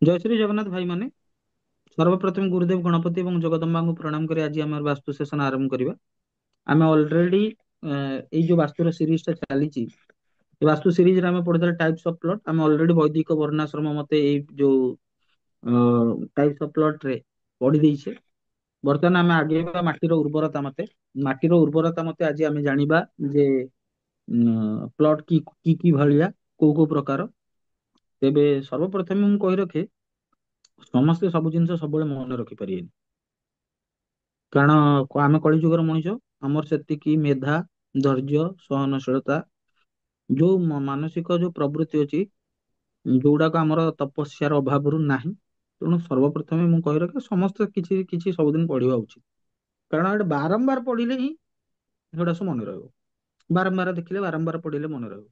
जय श्री जगन्नाथ भाई माने। सर्वप्रथम गुरुदेव गणपति एवं जगदम्बा को प्रणाम करी आज आम वास्तु सेशन आरंभ करिबा। आम ऑलरेडी एई जो वास्तुर सीरीज टा चलीची, ए वास्तु सीरीज रे आम पढ़िथले टाइप्स ऑफ प्लॉट। आम ऑलरेडी वैदिक वर्णाश्रम मते एई जो टाइप्स ऑफ प्लॉट रे पढ़ी देइछे। वर्तमान आम आगे माटीर उर्वरता मते। माटीर उर्वरता मते आज आम जानिबा जे प्लॉट की भलिया को प्रकार। तेबे सर्वप्रथम ମୁଁ କହି ରଖେ, ସମସ୍ତେ ସବୁ ଜିନିଷ ସବୁବେଳେ ମନେ ରଖିପାରିବେନି। କାରଣ ଆମେ କଳି ଯୁଗର ମଣିଷ। ଆମର ସେତିକି ମେଧା, ଧୈର୍ଯ୍ୟ, ସହନଶୀଳତା, ଯୋଉ ମାନସିକ ଯୋଉ ପ୍ରବୃତ୍ତି ଅଛି, ଯୋଉଗୁଡାକ ଆମର ତପସ୍ୟାର ଅଭାବରୁ ନାହିଁ। ତେଣୁ ସର୍ବପ୍ରଥମେ ମୁଁ କହି ରଖେ, ସମସ୍ତେ କିଛି କିଛି ସବୁଦିନ ପଢିବା ଉଚିତ। କାରଣ ଏଟା ବାରମ୍ବାର ପଢିଲେ ହିଁ ସେଗୁଡା ସବୁ ମନେ ରହିବ। ବାରମ୍ବାର ଦେଖିଲେ, ବାରମ୍ବାର ପଢିଲେ ମନେ ରହିବ।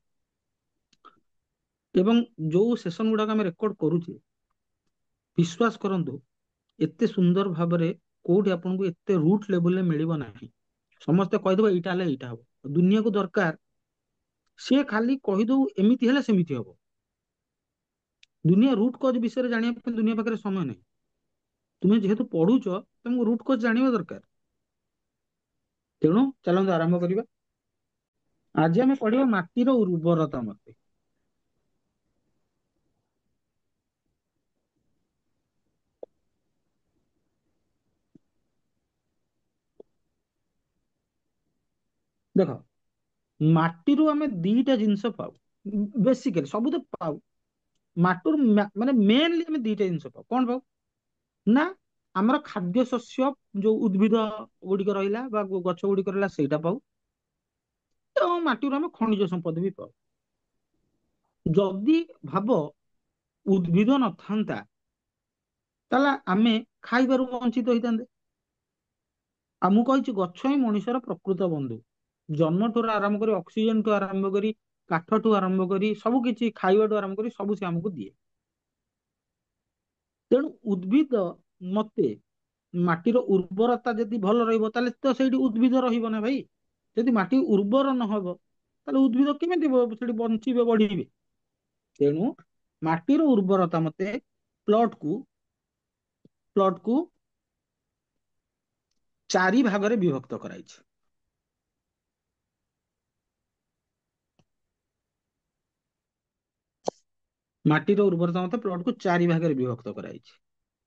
ଏବଂ ଯୋଉ ସେସନ ଗୁଡାକ ଆମେ ରେକର୍ଡ କରୁଛେ, ବିଶ୍ୱାସ କରନ୍ତୁ, ଏତେ ସୁନ୍ଦର ଭାବରେ କୋଉଠି ଆପଣଙ୍କୁ ଏତେ ରୁଟ ଲେଭେଲରେ ମିଳିବ ନାହିଁ। ସମସ୍ତେ କହିଦେବ ଏଇଟା ହେଲେ ଏଇଟା ହବ। ଦୁନିଆକୁ ଦରକାର ସିଏ ଖାଲି କହିଦଉ ଏମିତି ହେଲେ ସେମିତି ହବ। ଦୁନିଆ ରୁଟ କଜ ବିଷୟରେ ଜାଣିବା ପାଇଁ ଦୁନିଆ ପାଖରେ ସମୟ ନାହିଁ। ତୁମେ ଯେହେତୁ ପଢୁଛ, ତମକୁ ରୁଟ କଜ ଜାଣିବା ଦରକାର। ତେଣୁ ଚାଲନ୍ତୁ ଆରମ୍ଭ କରିବା। ଆଜି ଆମେ ପଢିବା ମାଟିର ଉର୍ବରତା ମତେ। ଦେଖ, ମାଟିରୁ ଆମେ ଦିଟା ଜିନିଷ ପାଉ। ବେସିକାଲି ସବୁ ତ ପାଉ। ମାଟିରୁ ମାନେ ମେନଲି ଆମେ ଦିଟା ଜିନିଷ ପାଉ। କଣ ପାଉ ନା, ଆମର ଖାଦ୍ୟ ଶସ୍ୟ, ଯୋଉ ଉଦ୍ଭିଦ ଗୁଡିକ ରହିଲା ବା ଗଛ ଗୁଡିକ ରହିଲା, ସେଇଟା ପାଉ। ଏବଂ ମାଟିରୁ ଆମେ ଖଣିଜ ସମ୍ପଦ ବି ପାଉ। ଯଦି ଭାବ ଉଦ୍ଭିଦ ନଥାନ୍ତା, ତାହେଲେ ଆମେ ଖାଇବାରୁ ବଞ୍ଚିତ ହେଇଥାନ୍ତେ। ଆଉ ମୁଁ କହିଛି, ଗଛ ହିଁ ମଣିଷର ପ୍ରକୃତ ବନ୍ଧୁ। ଜନ୍ମଠୁ ଆରମ୍ଭ କରି, ଅକ୍ସିଜେନ ଠୁ ଆରମ୍ଭ କରି, କାଠଠୁ ଆରମ୍ଭ କରି, ସବୁ କିଛି ଖାଇବାଠୁ ଆରମ୍ଭ କରି ସବୁ ସେ ଆମକୁ ଦିଏ। ତେଣୁ ଉଦ୍ଭିଦ ମତେ, ମାଟିର ଉର୍ବରତା ଯଦି ଭଲ ରହିବ, ତାହେଲେ ତ ସେଇଠି ଉଦ୍ଭିଦ ରହିବ ନା ଭାଇ। ଯଦି ମାଟି ଉର୍ବର ନହବ, ତାହେଲେ ଉଦ୍ଭିଦ କେମିତି ସେଠି ବଞ୍ଚିବେ, ବଢିବେ। ତେଣୁ ମାଟିର ଉର୍ବରତା ମତେ ପ୍ଲଟକୁ ପ୍ଲଟକୁ ଚାରି ଭାଗରେ ବିଭକ୍ତ କରାଇଛି। ମାଟିର ଉର୍ବରତା ମତେ ପ୍ଲଟକୁ ଚାରି ଭାଗରେ ବିଭକ୍ତ କରାଇଛି।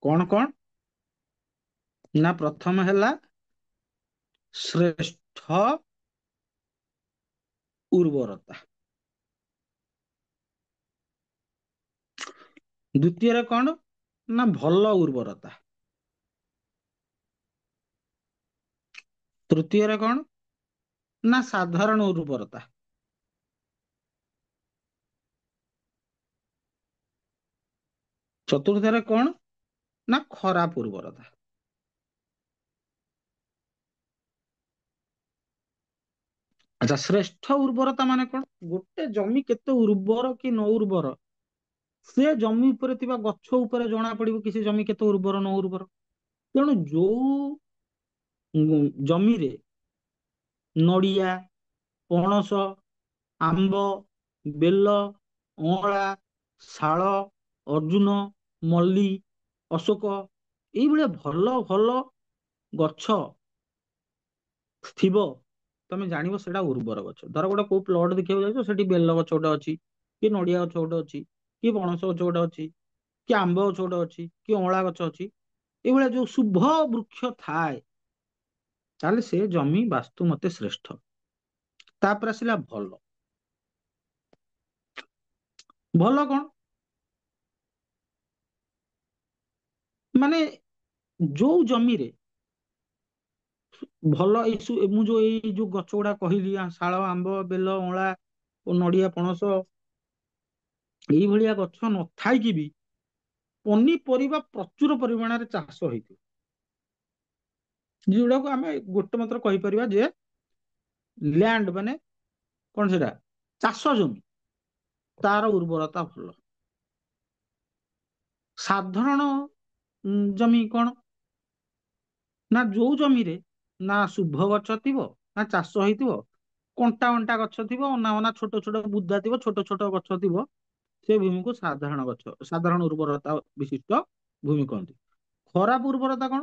କଣ କଣ ନା, ପ୍ରଥମ ହେଲା ଶ୍ରେଷ୍ଠ ଉର୍ବରତା। ଦ୍ଵିତୀୟରେ କଣ ନା, ଭଲ ଉର୍ବରତା। ତୃତୀୟରେ କଣ ନା, ସାଧାରଣ ଉର୍ବରତା। ଚତୁର୍ଥରେ କଣ ନା, ଖରାପ ଉର୍ବରତା। ଆଚ୍ଛା, ଶ୍ରେଷ୍ଠ ଉର୍ବରତା ମାନେ କଣ? ଗୋଟେ ଜମି କେତେ ଉର୍ବର କି ନ ଉର୍ବର, ସେ ଜମି ଉପରେ ଥିବା ଗଛ ଉପରେ ଜଣା ପଡିବ କି ସେ ଜମି କେତେ ଉର୍ବର ନ ଉର୍ବର। ତେଣୁ ଯୋଉ ଜମିରେ ନଡ଼ିଆ, ପଣସ, ଆମ୍ବ, ବେଲ, ଅଁଳା, ଶାଳ, ଅର୍ଜୁନ, ମଲ୍ଲି, ଅଶୋକ, ଏଇଭଳିଆ ଭଲ ଭଲ ଗଛ ଥିବ, ତମେ ଜାଣିବ ସେଟା ଉର୍ବର ଗଛ। ଧର ଗୋଟେ କୋଉ ପ୍ଲଟ ଦେଖିବାକୁ ଯାଉଛ, ସେଠି ବେଲ ଗଛ ଗୋଟେ ଅଛି, କି ନଡିଆ ଗଛ ଗୋଟେ ଅଛି, କି ପଣସ ଗଛ ଗୋଟେ ଅଛି, କି ଆମ୍ବ ଗଛ ଗୋଟେ ଅଛି, କି ଅଁଳା ଗଛ ଅଛି, ଏଇଭଳିଆ ଯୋଉ ଶୁଭ ବୃକ୍ଷ ଥାଏ, ତାହେଲେ ସେ ଜମି ବାସ୍ତୁ ମତେ ଶ୍ରେଷ୍ଠ। ତାପରେ ଆସିଲା ଭଲ। ଭଲ କଣ ମାନେ, ଯୋଉ ଜମିରେ ଭଲ ମୁଁ ଯୋଉ ଏଇ ଯୋଉ ଗଛ ଗୁଡା କହିଲି, ଶାଳ, ଆମ୍ବ, ବେଲ, ଅଁଳା ଓ ନଡିଆ, ପଣସ, ଏଇଭଳିଆ ଗଛ ନଥାଇକି ବି ପନିପରିବା ପ୍ରଚୁର ପରିମାଣରେ ଚାଷ ହେଇଥିବ, ଯୋଉଟାକୁ ଆମେ ଗୋଟେ ମାତ୍ର କହିପାରିବା ଯେ ଲ୍ୟାଣ୍ଡ ମାନେ କଣ ସେଟା, ଚାଷ ଜମି, ତାର ଉର୍ବରତା ଭଲ। ସାଧାରଣ ଜମି କଣ ନା, ଯୋଉ ଜମିରେ ନା ଶୁଭ ଗଛ ଥିବ, ନା ଚାଷ ହେଇଥିବ, କଣ୍ଟା ଅଣ୍ଟା ଗଛ ଥିବ, ଅନା ଅନା ଛୋଟ ଛୋଟ ବୁଦା ଥିବ, ଛୋଟ ଛୋଟ ଗଛ ଥିବ, ସେ ଭୂମିକୁ ସାଧାରଣ ଗଛ, ସାଧାରଣ ଉର୍ବରତା ବିଶିଷ୍ଟ ଭୂମି କହନ୍ତି। ଖରାପ ଉର୍ବରତା କଣ?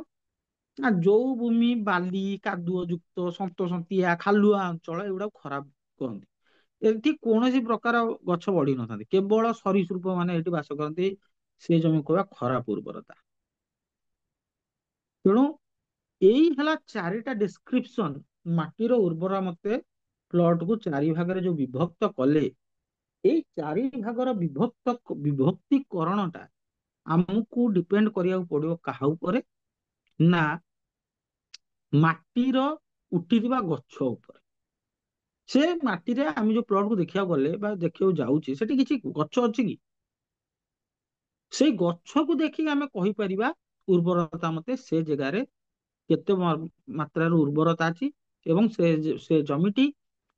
ନା ଯୋଉ ଭୂମି ବାଲି କାଦୁଅ ଯୁକ୍ତ, ସନ୍ତସନ୍ତିଆ, ଖାଲୁଆ ଅଞ୍ଚଳ, ଏଗୁଡାକୁ ଖରାପ କହନ୍ତି। ଏଠି କୌଣସି ପ୍ରକାର ଗଛ ବଢି ନଥାନ୍ତି, କେବଳ ସରୀସୃପ ମାନେ ଏଠି ବାସ କରନ୍ତି। ସେ ଜମି କହିବା ଖରାପ ଉର୍ବରତା। ତେଣୁ ଏଇ ହେଲା ଚାରିଟା ଡେସ୍କ୍ରିପସନ ମାଟିର ଉର୍ବର ମତେ ପ୍ଲଟ କୁ ଚାରି ଭାଗରେ ଯୋଉ ବିଭକ୍ତ କଲେ, ଏଇ ଚାରି ଭାଗର ବିଭକ୍ତିକରଣ ଟା ଆମକୁ ଡିପେଣ୍ଡ କରିବାକୁ ପଡିବ କାହା ଉପରେ? ନା ମାଟିର ଉଠିଥିବା ଗଛ ଉପରେ। ସେ ମାଟିରେ ଆମେ ଯୋଉ ପ୍ଲଟ କୁ ଦେଖିବାକୁ ଗଲେ ବା ଦେଖିବାକୁ ଯାଉଛି, ସେଠି କିଛି ଗଛ ଅଛି କି? ସେଇ ଗଛକୁ ଦେଖିକି ଆମେ କହିପାରିବା ଉର୍ବରତା ମତେ ସେ ଜାଗାରେ କେତେ ମାତ୍ରାର ଉର୍ବରତା ଅଛି, ଏବଂ ସେ ଜମିଟି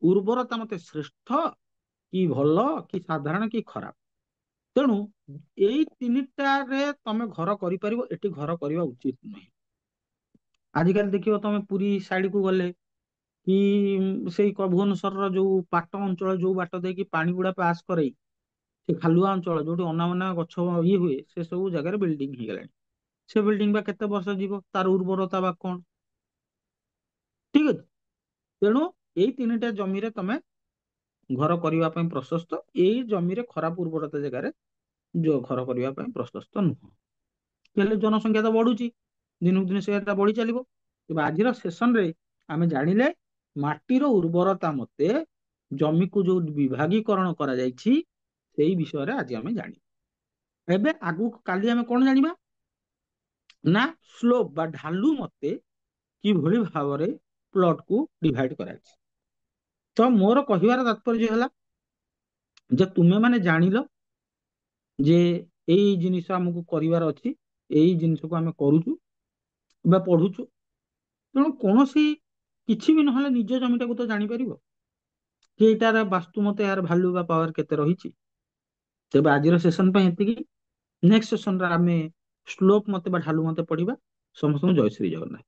ଉର୍ବରତା ମତେ ଶ୍ରେଷ୍ଠ କି ଭଲ କି ସାଧାରଣ କି ଖରାପ। ତେଣୁ ଏଇ ତିନିଟାରେ ତମେ ଘର କରିପାରିବ, ଏଠି ଘର କରିବା ଉଚିତ ନୁହେଁ। ଆଜିକାଲି ଦେଖିବ ତମେ ପୁରୀ ସାଇଡ କୁ ଗଲେ କି ସେଇ ଭୁବନେଶ୍ୱରର ଯୋଉ ପାଟ ଅଞ୍ଚଳ, ଯୋଉ ବାଟ ଦେଇକି ପାଣି ଗୁଡା ପାସ୍ କରେଇ, ସେ ଖାଲୁଆ ଅଞ୍ଚଳ ଯୋଉଠି ଅନାବନା ଗଛ ଇଏ ହୁଏ, ସେ ସବୁ ଜାଗାରେ ବିଲ୍ଡିଂ ହେଇଗଲାଣି। ସେ ବିଲ୍ଡିଂ ବା କେତେ ବର୍ଷ ଯିବ, ତାର ଉର୍ବରତା ବା କଣ? ଠିକ ଅଛି। ତେଣୁ ଏଇ ତିନିଟା ଜମିରେ ତମେ ଘର କରିବା ପାଇଁ ପ୍ରଶସ୍ତ, ଏଇ ଜମିରେ ଖରାପ ଉର୍ବରତା ଜାଗାରେ ଯୋଉ ଘର କରିବା ପାଇଁ ପ୍ରଶସ୍ତ ନୁହଁ। ହେଲେ ଜନସଂଖ୍ୟା ତ ବଢୁଛି, ଦିନକୁ ଦିନ ସେଟା ବଢି ଚାଲିବ। ତେବେ ଆଜିର ସେସନରେ ଆମେ ଜାଣିଲେ ମାଟିର ଉର୍ବରତା ମତେ ଜମିକୁ ଯୋଉ ବିଭାଗୀକରଣ କରାଯାଇଛି, ସେଇ ବିଷୟରେ ଆଜି ଆମେ ଜାଣିବା। ଏବେ ଆଗକୁ କାଲି ଆମେ କଣ ଜାଣିବା? ନା ସ୍ଲୋପ ବା ଢାଲୁ ମତେ କିଭଳି ଭାବରେ ପ୍ଲଟ କୁ ଡିଭାଇଡ କରାଯାଇଛି। ତ ମୋର କହିବାର ତାତ୍ପର୍ଯ୍ୟ ହେଲା ଯେ ତୁମେ ମାନେ ଜାଣିଲ ଯେ ଏଇ ଜିନିଷ ଆମକୁ କରିବାର ଅଛି, ଏଇ ଜିନିଷକୁ ଆମେ କରୁଛୁ ବା ପଢୁଛୁ। ତେଣୁ କୌଣସି କିଛି ବି ନହେଲେ ନିଜ ଜମିଟାକୁ ତ ଜାଣିପାରିବ କି ଏଇଟାର ବାସ୍ତୁ ମତେ ଏହାର ଭାଲ୍ୟୁ ବା ପାୱାର କେତେ ରହିଛି। ତେବେ ଆଜିର ସେସନ ପାଇଁ ଏତିକି। ନେକ୍ସଟ ସେସନରେ ଆମେ ସ୍ଲୋପ ମତେ ବା ଢାଲୁ ମତେ ପଢିବା। ସମସ୍ତଙ୍କୁ ଜୟ ଶ୍ରୀ ଜଗନ୍ନାଥ।